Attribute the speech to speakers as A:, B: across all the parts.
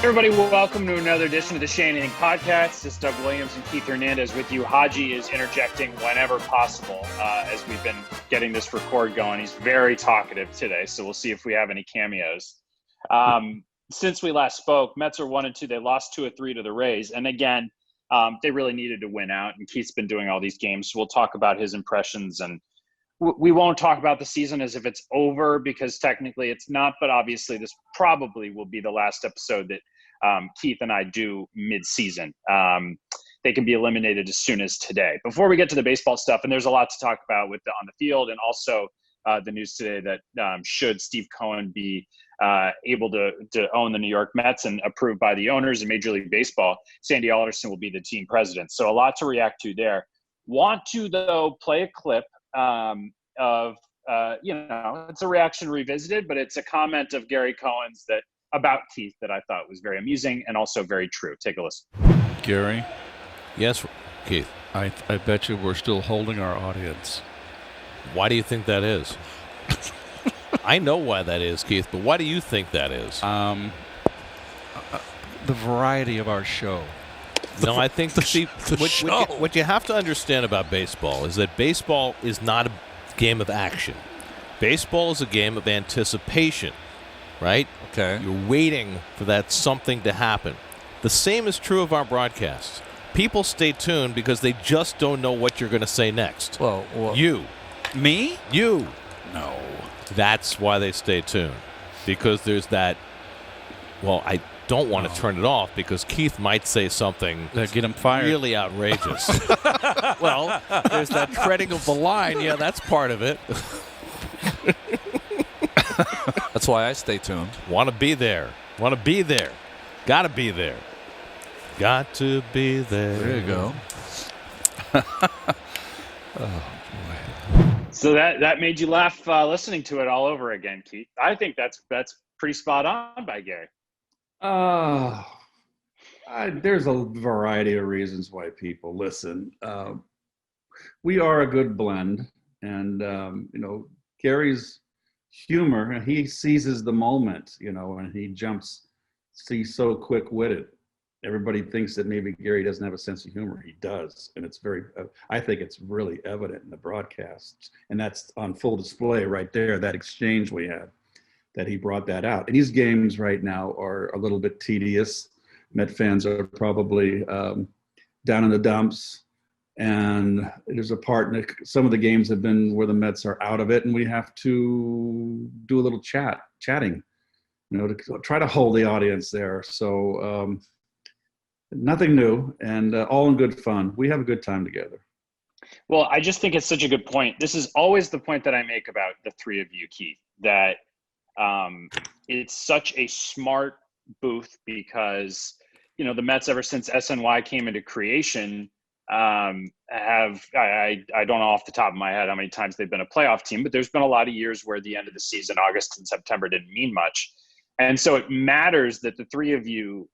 A: Everybody, welcome to another edition of the Shea Anything podcast. This is Doug Williams and Keith Hernandez with you. Haji is interjecting whenever possible as we've been getting this record going. He's very talkative today, so we'll see if we have any cameos. Since we last spoke, Mets are 1-2. They lost 2-3 to the Rays. And again, they really needed to win out. And Keith's been doing all these games. So we'll talk about his impressions. And we won't talk about the season as if it's over, because technically it's not. But obviously this probably will be the last episode that Keith and I do mid-season. They can be eliminated as soon as today. Before we get to the baseball stuff, and there's a lot to talk about with on the field, and also the news today that should Steve Cohen be able to own the New York Mets and approved by the owners in Major League Baseball, Sandy Alderson will be the team president. So a lot to react to there. Want to, though, play a clip of it's a reaction revisited, but it's a comment of Gary Cohen's about Keith that I thought was very amusing and also very true. Take a listen.
B: Gary?
C: Yes, Keith.
B: I bet you we're still holding our audience.
C: Why do you think that is? I know why that is, Keith, but why do you think that is?
B: The variety of our show.
C: No, I think what you have to understand about baseball is that baseball is not a game of action. Baseball is a game of anticipation, right?
B: Okay.
C: You're waiting for that something to happen. The same is true of our broadcasts. People stay tuned because they just don't know what you're going to say next.
B: Well,
C: you.
B: Me?
C: You.
B: No.
C: That's why they stay tuned. Because there's that, I don't want to turn it off because Keith might say something
B: get him fired.
C: Really outrageous. Well, there's that treading of the line. Yeah, that's part of it.
D: That's why I stay tuned.
C: Want to be there. Want to be there. Got to be there. Got to be there.
D: There you go.
B: Oh,
A: So that made you laugh listening to it all over again, Keith. I think that's pretty spot on by Gary.
E: There's a variety of reasons why people listen. We are a good blend, and Gary's humor, he seizes the moment, and he jumps. He's so quick-witted. Everybody thinks that maybe Gary doesn't have a sense of humor. He does, and it's I think it's really evident in the broadcasts, and that's on full display right there. That exchange we had, that he brought that out. And these games right now are a little bit tedious. Met fans are probably down in the dumps, and there's a part in some of the games have been where the Mets are out of it, and we have to do a little chatting, to try to hold the audience there. So nothing new, and all in good fun. We have a good time together.
A: Well, I just think it's such a good point. This is always the point that I make about the three of you, Keith, that it's such a smart booth because, the Mets, ever since SNY came into creation, I don't know off the top of my head how many times they've been a playoff team, but there's been a lot of years where the end of the season, August and September, didn't mean much. And so it matters that the three of you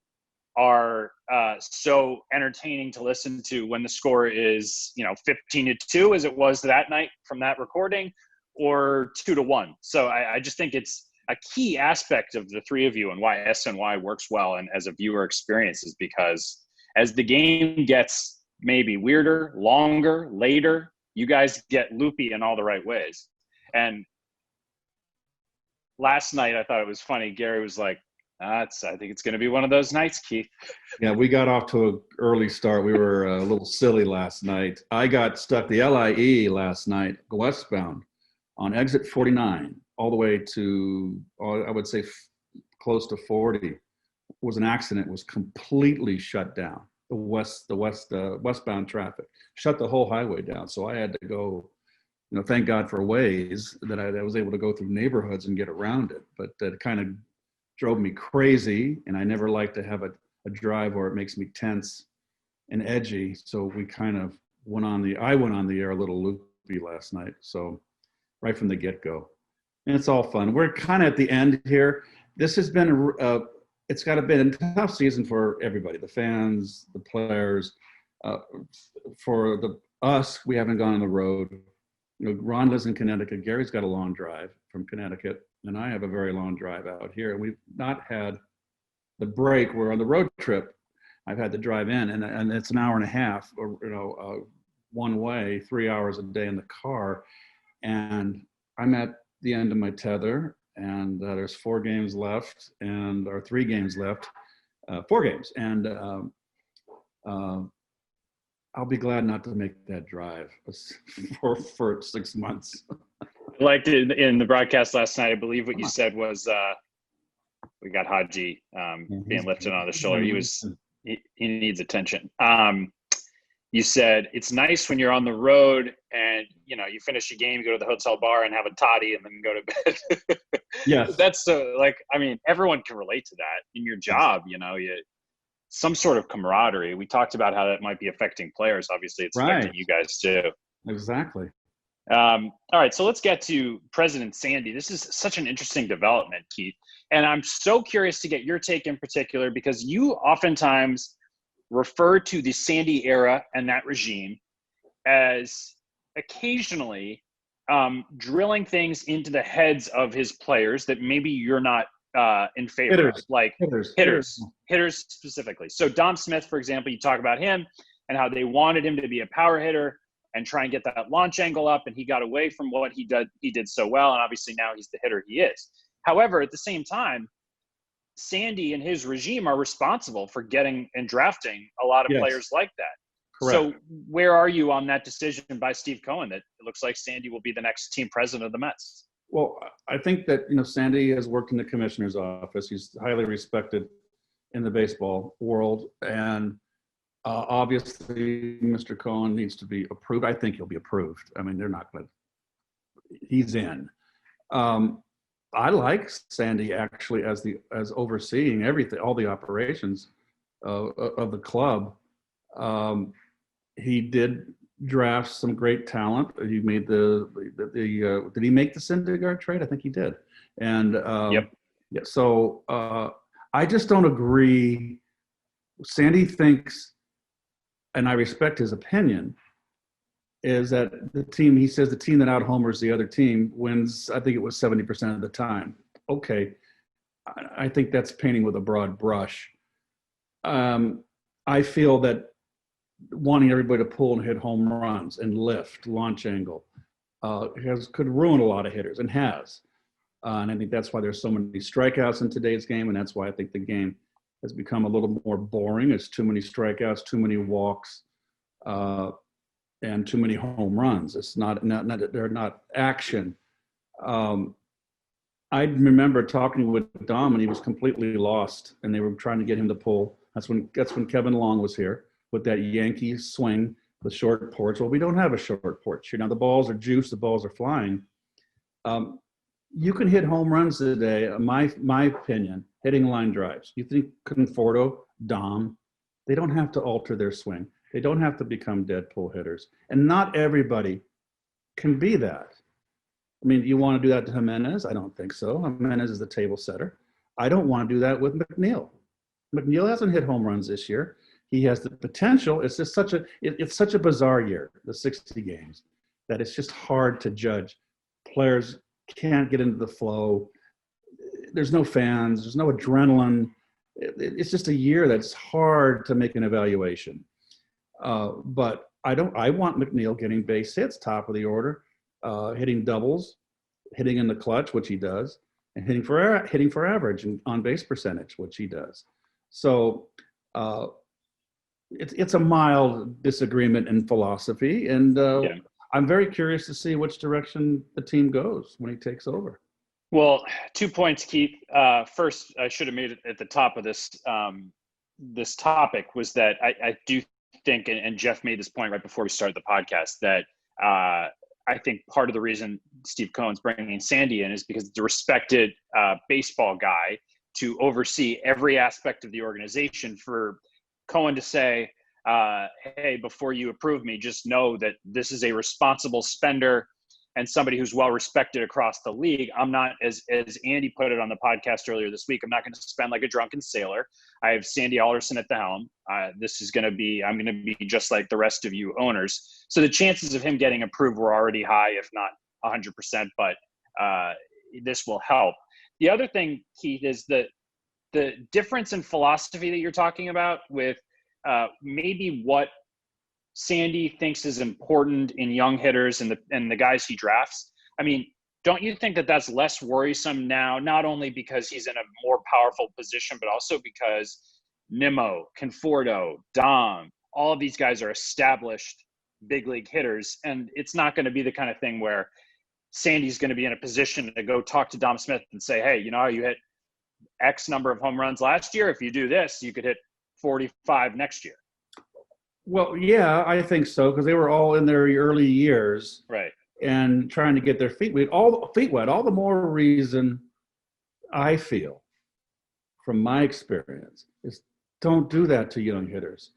A: are so entertaining to listen to when the score is, 15-2, as it was that night from that recording, or 2-1. So I just think it's a key aspect of the three of you and why SNY works well and as a viewer experience is because as the game gets maybe weirder, longer, later, you guys get loopy in all the right ways. And last night I thought it was funny. Gary was like, I think it's going to be one of those nights, Keith.
E: Yeah, we got off to an early start. We were a little silly last night. I got stuck the LIE last night, westbound, on exit 49, all the way to, I would say, close to 40. Was an accident. Was completely shut down. The westbound traffic shut the whole highway down. So I had to go. Thank God for Waze that I was able to go through neighborhoods and get around it. But that kind of drove me crazy, and I never like to have a drive where it makes me tense and edgy. So we kind of I went on the air a little loopy last night. So right from the get-go. And it's all fun. We're kind of at the end here. This has been it's got to be a tough season for everybody, the fans, the players. For us, we haven't gone on the road. Ron lives in Connecticut. Gary's got a long drive from Connecticut, and I have a very long drive out here. We've not had the break. We're on the road trip. I've had to drive in, and it's an hour and a half, or one way, 3 hours a day in the car, and I'm at the end of my tether, and there's 4 games left, or 3 games left, 4 games, and I'll be glad not to make that drive for 6 months.
A: I liked it in the broadcast last night. I believe what you said was we got Haji being lifted on the shoulder. He needs attention. You said it's nice when you're on the road and you finish a game, you go to the hotel bar and have a toddy and then go to bed.
E: Yes,
A: that's everyone can relate to that in your job. Some sort of camaraderie. We talked about how that might be affecting players. Obviously, it's affecting you guys too.
E: Exactly.
A: All right, so let's get to President Sandy. This is such an interesting development, Keith. And I'm so curious to get your take in particular, because you oftentimes refer to the Sandy era and that regime as occasionally drilling things into the heads of his players that maybe you're not in favor of, like hitters specifically. So Dom Smith, for example, you talk about him and how they wanted him to be a power hitter and try and get that launch angle up, and he got away from what he did so well, and obviously now he's the hitter he is. However, at the same time, Sandy and his regime are responsible for getting and drafting a lot of players like that.
E: Correct.
A: So where are you on that decision by Steve Cohen that it looks like Sandy will be the next team president of the Mets?
E: Well, I think that, Sandy has worked in the commissioner's office. He's highly respected in the baseball world. And obviously, Mr. Cohen needs to be approved. I think he'll be approved. I mean, they're not going to – he's in. I like Sandy actually as overseeing everything, all the operations of the club. He did draft some great talent. He made did he make the Syndergaard trade? I think he did. And yeah, so I just don't agree. Sandy thinks, and I respect his opinion, is that he says the team that out homers the other team wins, I think it was 70% of the time. Okay. I think that's painting with a broad brush. I feel that wanting everybody to pull and hit home runs and lift, launch angle, could ruin a lot of hitters, and has. And I think that's why there's so many strikeouts in today's game, and that's why I think the game has become a little more boring. It's too many strikeouts, too many walks, and too many home runs. It's not they're not action. I remember talking with Dom, and he was completely lost, and they were trying to get him to pull. That's when Kevin Long was here with that Yankee swing, the short porch. Well, we don't have a short porch. The balls are juiced, the balls are flying. You can hit home runs today, my opinion, hitting line drives. You think Conforto, Dom, they don't have to alter their swing. They don't have to become dead pull hitters. And not everybody can be that. I mean, you want to do that to Jimenez? I don't think so. Jimenez is the table setter. I don't want to do that with McNeil. McNeil hasn't hit home runs this year. He has the potential. It's just it's such a bizarre year, the 60 games, that it's just hard to judge. Players can't get into the flow. There's no fans. There's no adrenaline. It's just a year that's hard to make an evaluation. But I want McNeil getting base hits, top of the order, hitting doubles, hitting in the clutch, which he does, and hitting for average and on base percentage, which he does. So it's a mild disagreement in philosophy, and I'm very curious to see which direction the team goes when he takes over.
A: Well, 2 points, Keith. First, I should have made it at the top of this topic, was that I do think, and Jeff made this point right before we started the podcast, that I think part of the reason Steve Cohen's bringing Sandy in is because it's a respected baseball guy to oversee every aspect of the organization. For Cohen to say, hey, before you approve me, just know that this is a responsible spender and somebody who's well respected across the league. I'm not, as Andy put it on the podcast earlier this week, I'm not going to spend like a drunken sailor. I have Sandy Alderson at the helm. I'm going to be just like the rest of you owners. So the chances of him getting approved were already high, if not 100%, but this will help. The other thing, Keith, is that the difference in philosophy that you're talking about with maybe what Sandy thinks is important in young hitters and the guys he drafts. I mean, don't you think that that's less worrisome now, not only because he's in a more powerful position, but also because Nimmo, Conforto, Dom, all of these guys are established big league hitters, and it's not going to be the kind of thing where Sandy's going to be in a position to go talk to Dom Smith and say, hey, you know how you hit X number of home runs last year? If you do this, you could hit 45 next year.
E: Well, yeah, I think so, because they were all in their early years,
A: right,
E: and trying to get their feet wet. All the more reason I feel, from my experience, is don't do that to young hitters.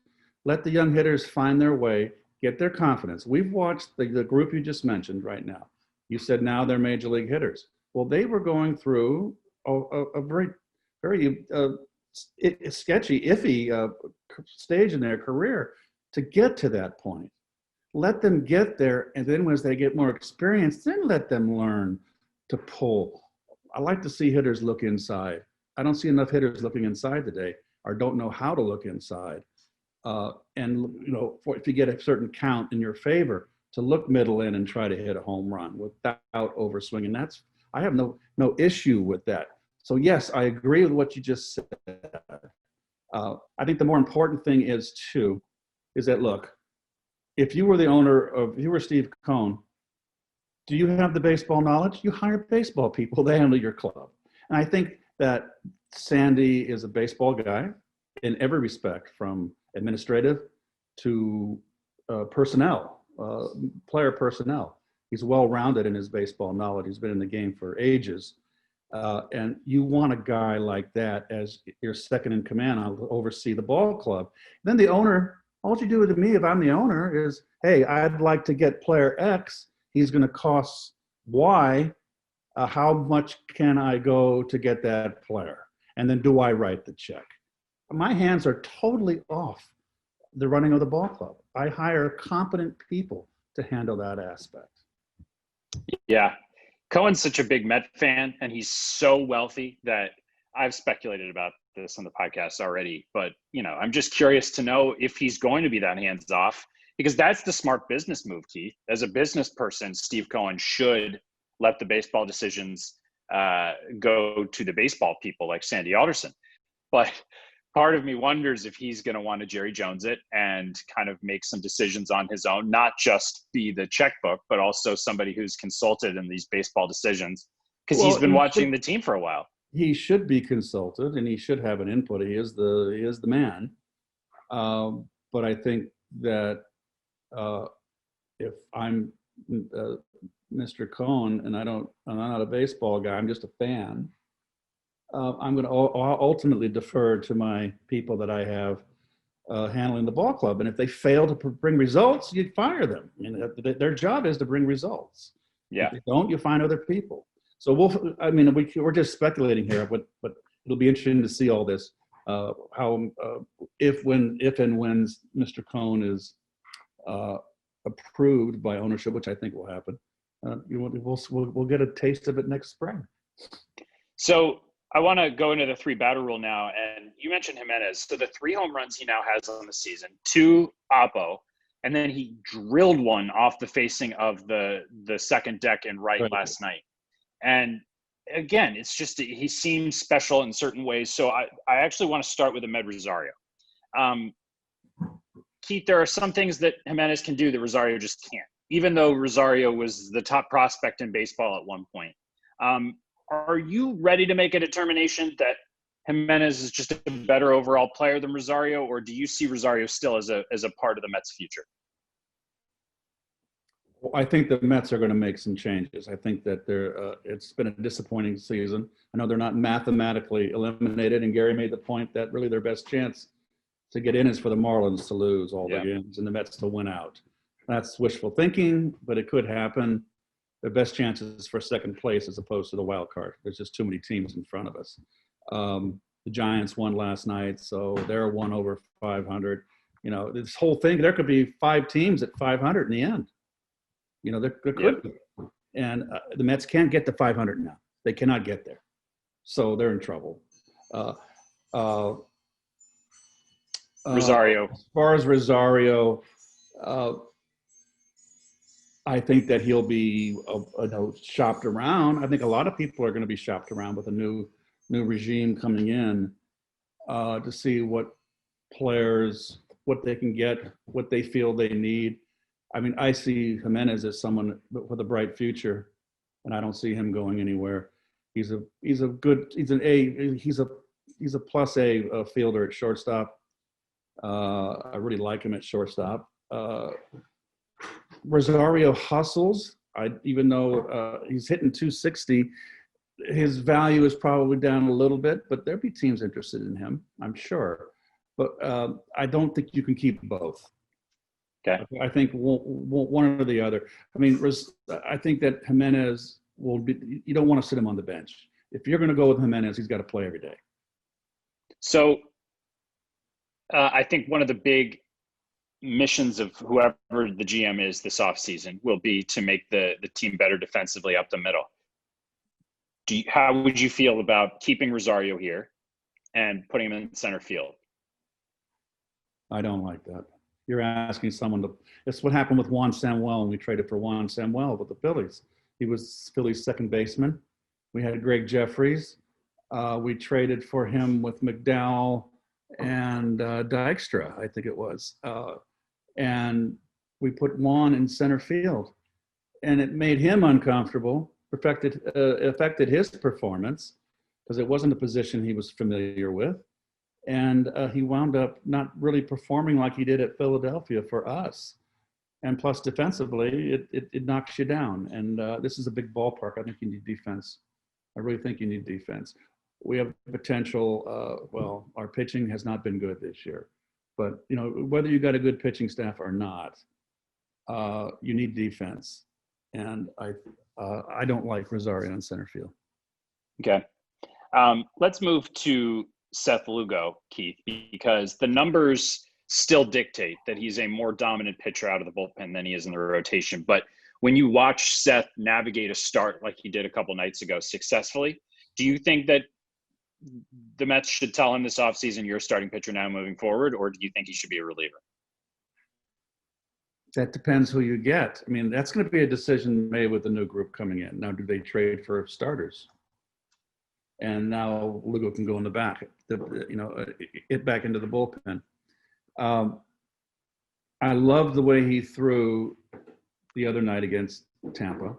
E: Let the young hitters find their way, get their confidence. We've watched the group you just mentioned right now. You said now they're major league hitters. Well, they were going through a very, very sketchy, iffy stage in their career to get to that point. Let them get there, and then as they get more experience, then let them learn to pull. I like to see hitters look inside. I don't see enough hitters looking inside today, or don't know how to look inside. And if you get a certain count in your favor, to look middle in and try to hit a home run without overswinging. I have no issue with that. So yes, I agree with what you just said. I think the more important thing is that, look, if you were Steve Cohen, do you have the baseball knowledge? You hire baseball people, they handle your club. And I think that Sandy is a baseball guy in every respect, from administrative to personnel, player personnel. He's well-rounded in his baseball knowledge. He's been in the game for ages. And you want a guy like that as your second in command to oversee the ball club. Then the owner, all you do to me if I'm the owner is, hey, I'd like to get player X. He's going to cost Y. How much can I go to get that player? And then do I write the check? My hands are totally off the running of the ball club. I hire competent people to handle that aspect.
A: Yeah. Cohen's such a big Met fan, and he's so wealthy that I've speculated about this on the podcast already. But, I'm just curious to know if he's going to be that hands off, because that's the smart business move, Keith. As a business person, Steve Cohen should let the baseball decisions go to the baseball people like Sandy Alderson. But part of me wonders if he's going to want to Jerry Jones it and kind of make some decisions on his own, not just be the checkbook, but also somebody who's consulted in these baseball decisions, because he's been watching the team for a while.
E: He should be consulted, and he should have an input. He is the man. But I think that if I'm Mr. Cohen and I'm not a baseball guy, I'm just a fan, I'm going to ultimately defer to my people that I have handling the ball club. And if they fail to bring results, you fire them. Their job is to bring results.
A: Yeah.
E: If they don't, you find other people. So we're just speculating here, but it'll be interesting to see all this. If and when Mr. Cohen is approved by ownership, which I think will happen, we'll get a taste of it next spring.
A: So I want to go into the 3-batter rule now, and you mentioned Jimenez. So the 3 home runs he now has on the season, 2 oppo, and then he drilled one off the facing of the second deck in right last night. And again, it's just he seems special in certain ways. So I actually want to start with Amed Rosario. Keith, there are some things that Jimenez can do that Rosario just can't, even though Rosario was the top prospect in baseball at one point. Are you ready to make a determination that Jimenez is just a better overall player than Rosario, or do you see Rosario still as a part of the Mets' future?
E: Well, I think the Mets are going to make some changes. I think that it's been a disappointing season. I know they're not mathematically eliminated, and Gary made the point that really their best chance to get in is for the Marlins to lose all the games and the Mets to win out. That's wishful thinking, but it could happen. The best chances for second place as opposed to the wild card. There's just too many teams in front of us. The Giants won last night, so they're 1 over 500. This whole thing, there could be 5 teams at 500 in the end. There could be. And the Mets can't get to 500 now. They cannot get there. So they're in trouble.
A: Rosario.
E: As far as Rosario, I think that he'll be shopped around. I think a lot of people are going to be shopped around with a new regime coming in to see what players, what they can get, what they feel they need. I mean, I see Jimenez as someone with a bright future, and I don't see him going anywhere. He's a plus A fielder at shortstop. I really like him at shortstop. Rosario hustles. Even though he's hitting 260, his value is probably down a little bit, but there'll be teams interested in him, I'm sure. But I don't think you can keep both.
A: Okay.
E: I think one or the other. I mean, I think that Jimenez will be. You don't want to sit him on the bench. If you're going to go with Jimenez, he's got to play every day.
A: So I think one of the big missions of whoever the GM is this offseason will be to make the team better defensively up the middle. How would you feel about keeping Rosario here and putting him in center field?
E: I don't like that. You're asking someone to. It's what happened with Juan Samuel when we traded for Juan Samuel with the Phillies. He was Phillies' second baseman. We had Greg Jeffries. We traded for him with McDowell and Dykstra, I think it was. And we put Juan in center field. And it made him uncomfortable, affected his performance because it wasn't a position he was familiar with. And he wound up not really performing like he did at Philadelphia for us. And plus defensively, it knocks you down. And this is a big ballpark. I think you need defense. I really think you need defense. We have potential. Well, our pitching has not been good this year. But, you know, whether you got a good pitching staff or not, you need defense. And I don't like Rosario in center field.
A: Okay. Let's move to Seth Lugo, Keith, because the numbers still dictate that he's a more dominant pitcher out of the bullpen than he is in the rotation. But when you watch Seth navigate a start like he did a couple nights ago successfully, do you think that the Mets should tell him this offseason, you're a starting pitcher now moving forward, or do you think he should be a reliever?
E: That depends who you get. I mean, that's going to be a decision made with the new group coming in. Now, do they trade for starters? And now Lugo can go in the back, it back into the bullpen. I love the way he threw the other night against Tampa.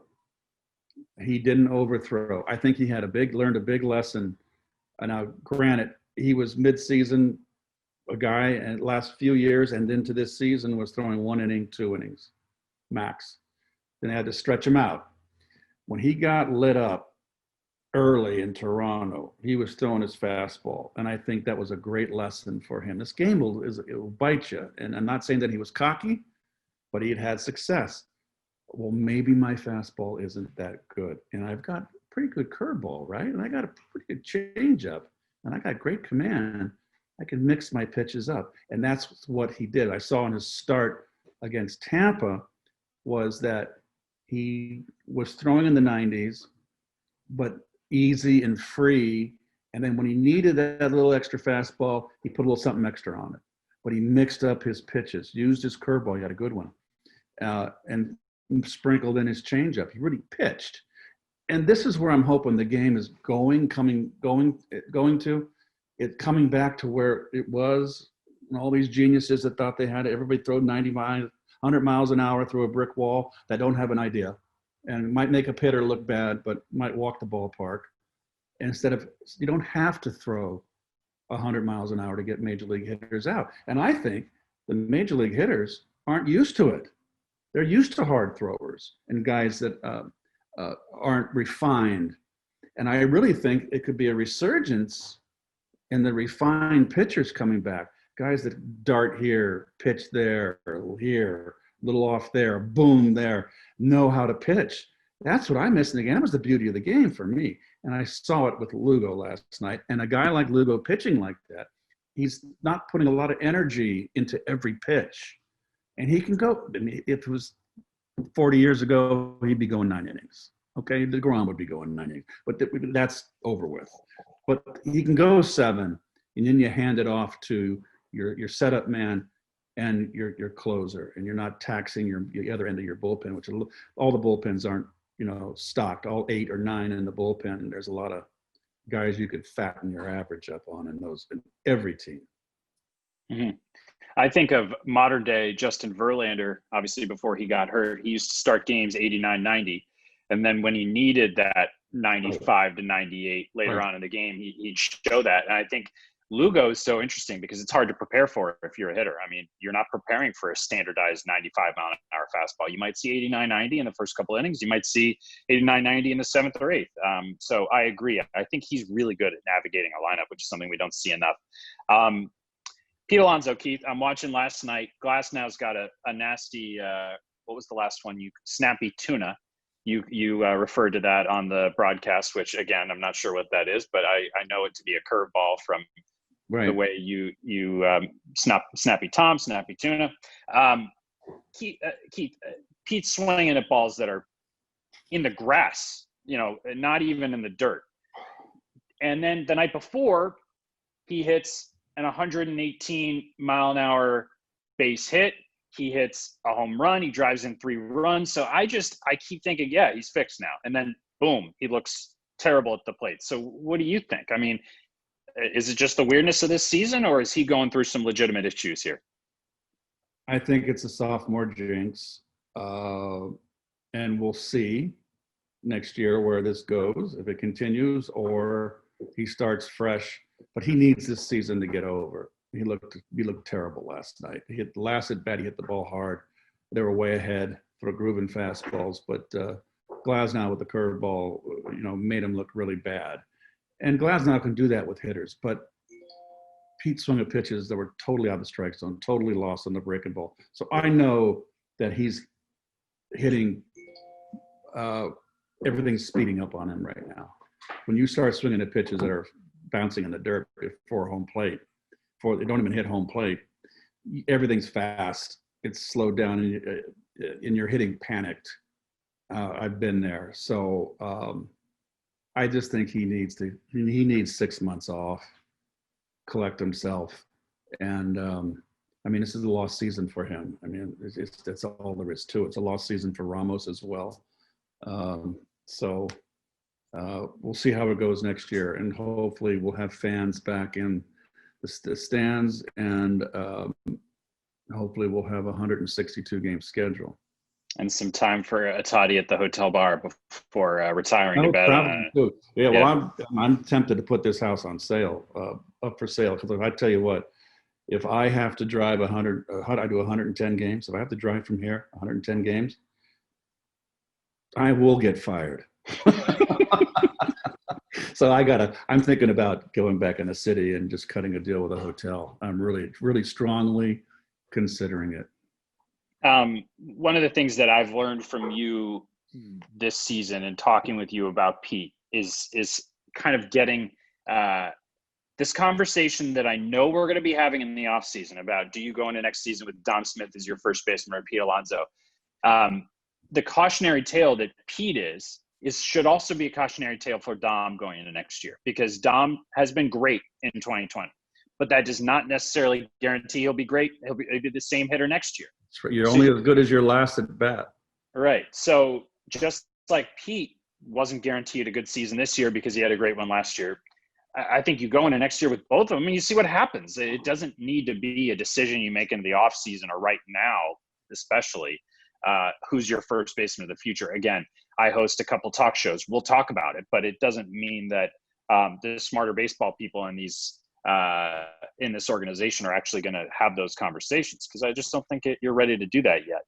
E: He didn't overthrow. I think he learned a big lesson. Now, granted, he was mid-season a guy and last few years and into this season was throwing 1 inning, 2 innings, max. Then they had to stretch him out. When he got lit up early in Toronto, he was throwing his fastball. And I think that was a great lesson for him. This game will bite you. And I'm not saying that he was cocky, but he had success. Well, maybe my fastball isn't that good. And I've got a pretty good curveball, right? And I got a pretty good changeup. And I got great command. I can mix my pitches up. And that's what he did. I saw in his start against Tampa was that he was throwing in the 90s, but easy and free. And then when he needed that little extra fastball, he put a little something extra on it. But he mixed up his pitches, used his curveball. He had a good one. And sprinkled in his changeup. He really pitched. And this is where I'm hoping the game is going to. It coming back to where it was, and all these geniuses that thought they had it. Everybody throw 90 miles, 100 miles an hour through a brick wall that don't have an idea. And it might make a hitter look bad, but might walk the ballpark. Instead of, you don't have to throw 100 miles an hour to get major league hitters out. And I think the major league hitters aren't used to it. They're used to hard throwers and guys that aren't refined. And I really think it could be a resurgence in the refined pitchers coming back. Guys that dart here, pitch there, here, little off there, boom there, know how to pitch. That's what I miss in the game. That was the beauty of the game for me. And I saw it with Lugo last night. And a guy like Lugo pitching like that, he's not putting a lot of energy into every pitch. And he can go, I mean, if it was 40 years ago, he'd be going 9 innings. Okay, DeGrom would be going 9 innings. But that's over with. But he can go 7. and then you hand it off to your setup man and your closer, and you're not taxing the other end of your bullpen, which all the bullpens aren't, stocked, all 8 or 9 in the bullpen. And there's a lot of guys you could fatten your average up on in every team.
A: Mm-hmm. I think of modern day Justin Verlander, obviously before he got hurt, he used to start games 89, 90. And then when he needed that 95 to 98 later on in the game, he'd show that. And I think Lugo is so interesting because it's hard to prepare for if you're a hitter. I mean, you're not preparing for a standardized 95 mile an hour fastball. You might see 89, 90 in the first couple innings. You might see 89, 90 in the 7th or 8th. So I agree. I think he's really good at navigating a lineup, which is something we don't see enough. Pete Alonso, Keith, I'm watching last night. Glasnow's got a nasty, what was the last one? Snappy tuna. You referred to that on the broadcast, which again, I'm not sure what that is, but I know it to be a curveball from the way you snappy Tom, snappy tuna. Keith, Pete's swinging at balls that are in the grass, not even in the dirt. And then the night before, he hits an 118 mile an hour base hit. He hits a home run. He drives in 3 runs. So I keep thinking, yeah, he's fixed now. And then boom, he looks terrible at the plate. So what do you think? I mean, is it just the weirdness of this season, or is he going through some legitimate issues here?
E: I think it's a sophomore jinx. And we'll see next year where this goes, if it continues or he starts fresh. But he needs this season to get over. He looked terrible last night. He hit the last at bat. He hit the ball hard. They were way ahead for grooving fastballs, but Glasnow with the curveball, made him look really bad. And Glasnow can do that with hitters, but Pete swung at pitches that were totally out of the strike zone, totally lost on the breaking ball. So I know that he's hitting. Everything's speeding up on him right now. When you start swinging at pitches that are bouncing in the dirt before home plate, before they don't even hit home plate, everything's fast. It's slowed down, and you're hitting panicked. I've been there, so I just think he needs 6 months off, collect himself, and this is a lost season for him. I mean, that's all there is to it. It's a lost season for Ramos as well. So we'll see how it goes next year, and hopefully we'll have fans back in the stands, and hopefully we'll have a 162 game schedule. And
A: some time for a toddy at the hotel bar before retiring to bed.
E: Well, I'm tempted to put this house on sale, up for sale, because I tell you what, if I have to drive I do 110 games. If I have to drive from here 110 games, I will get fired. So I'm thinking about going back in the city and just cutting a deal with a hotel. I'm really, really strongly considering it.
A: One of the things that I've learned from you this season and talking with you about Pete is kind of getting this conversation that I know we're going to be having in the offseason about, do you go into next season with Dom Smith as your first baseman or Pete Alonso? The cautionary tale that Pete should also be a cautionary tale for Dom going into next year, because Dom has been great in 2020, but that does not necessarily guarantee he'll be great. He'll be the same hitter next year.
E: You're only as good as your last at bat.
A: Right. So just like Pete wasn't guaranteed a good season this year because he had a great one last year, I think you go into next year with both of them and you see what happens. It doesn't need to be a decision you make in the offseason or right now, especially who's your first baseman of the future. Again, I host a couple talk shows. We'll talk about it, but it doesn't mean that the smarter baseball people in this organization are actually going to have those conversations, because I just don't think you're ready to do that yet.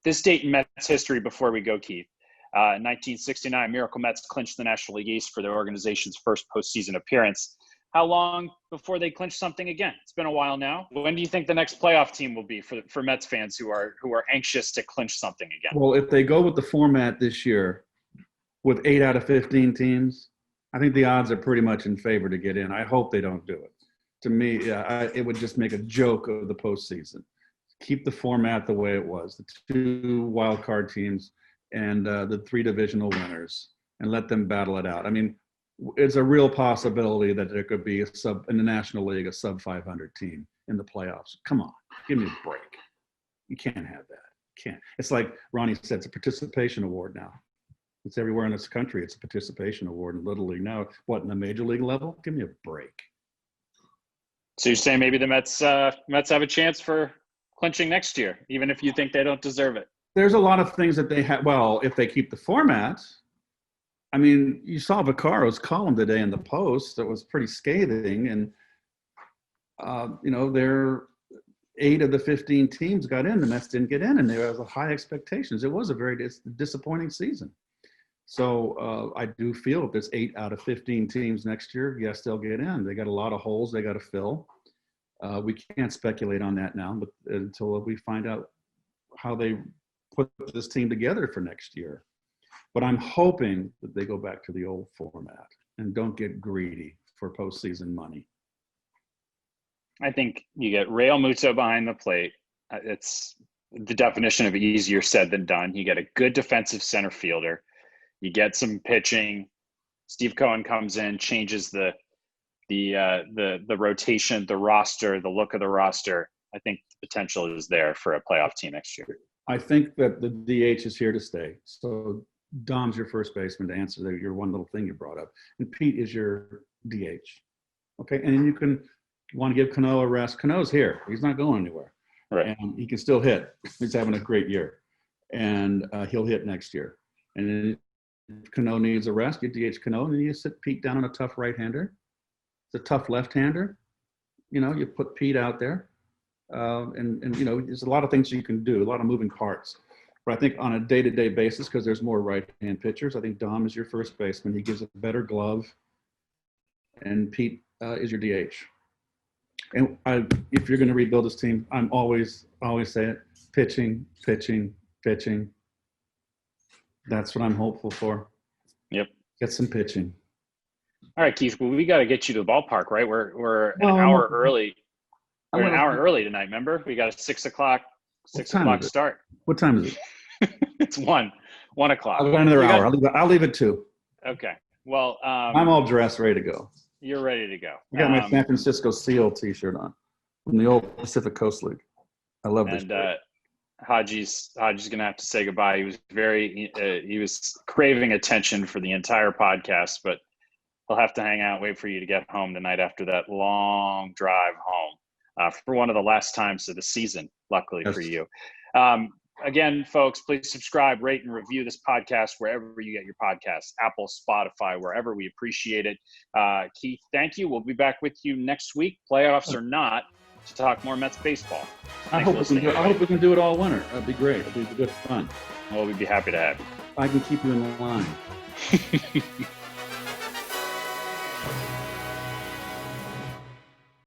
A: This date in Mets history before we go, Keith. 1969, Miracle Mets clinched the National League East for their organization's first postseason appearance. How long before they clinch something again? It's been a while now. When do you think the next playoff team will be for Mets fans who are anxious to clinch something again?
E: Well, if they go with the format this year with 8 out of 15 teams, I think the odds are pretty much in favor to get in. I hope they don't do it. To me, it would just make a joke of the postseason. Keep the format the way it was, the 2 wild card teams and the 3 divisional winners, and let them battle it out. I mean, it's a real possibility that there could be in the National League, a sub 500 team in the playoffs. Come on, give me a break. You can't have that. Can't. It's like Ronnie said, it's a participation award now. It's everywhere in this country. It's a participation award in Little League now. What, in the major league level? Give me a break.
A: So you're saying maybe the Mets have a chance for clinching next year, even if you think they don't deserve it?
E: There's a lot of things that they have. Well, if they keep the format. I mean, you saw Vaccaro's column today in the Post that was pretty scathing, and they're 8 of the 15 teams got in. The Mets didn't get in, and there was high expectations. It was a very disappointing season. So I do feel if there's 8 out of 15 teams next year, yes, they'll get in. They got a lot of holes they got to fill. We can't speculate on that now, but until we find out how they put this team together for next year. But I'm hoping that they go back to the old format and don't get greedy for postseason money.
A: I think you get Real Muto behind the plate. It's the definition of easier said than done. You get a good defensive center fielder. You get some pitching. Steve Cohen comes in, changes the rotation, the roster, the look of the roster. I think the potential is there for a playoff team next year.
E: I think that the DH is here to stay. So Dom's your first baseman to answer your one little thing you brought up. And Pete is your DH. Okay, and you want to give Cano a rest. Cano's here. He's not going anywhere.
A: Right.
E: And he can still hit. He's having a great year. And he'll hit next year. And then if Cano needs a rest, you DH Cano, and then you sit Pete down on a tough right-hander. It's a tough left-hander. You put Pete out there. And there's a lot of things you can do, a lot of moving parts. But I think on a day-to-day basis, because there's more right-hand pitchers, I think Dom is your first baseman. He gives a better glove. And Pete is your DH. And if you're going to rebuild this team, I'm always say it, pitching. That's what I'm hopeful for.
A: Yep.
E: Get some pitching.
A: All right, Keith. Well, we got to get you to the ballpark, right? We're an hour early. We're an hour early tonight. Remember, we got a 6 o'clock start.
E: What time is it?
A: It's 1 o'clock.
E: I've got another hour. I'll leave it 2.
A: Okay. Well,
E: I'm all dressed, ready to go.
A: You're ready to go.
E: I got my San Francisco Seal T-shirt on from the old Pacific Coast League. I love this.
A: And Haji's gonna have to say goodbye. He was he was craving attention for the entire podcast, but he'll have to hang out, wait for you to get home tonight after that long drive home for one of the last times of the season. Luckily for you. Again, folks, please subscribe, rate, and review this podcast wherever you get your podcasts, Apple, Spotify, wherever. We appreciate it. Keith, thank you. We'll be back with you next week, playoffs or not, to talk more Mets baseball.
E: I hope we can do it all winter. That'd be great. It'd be good fun.
A: Well, we'd be happy to have you.
E: I can keep you in the line.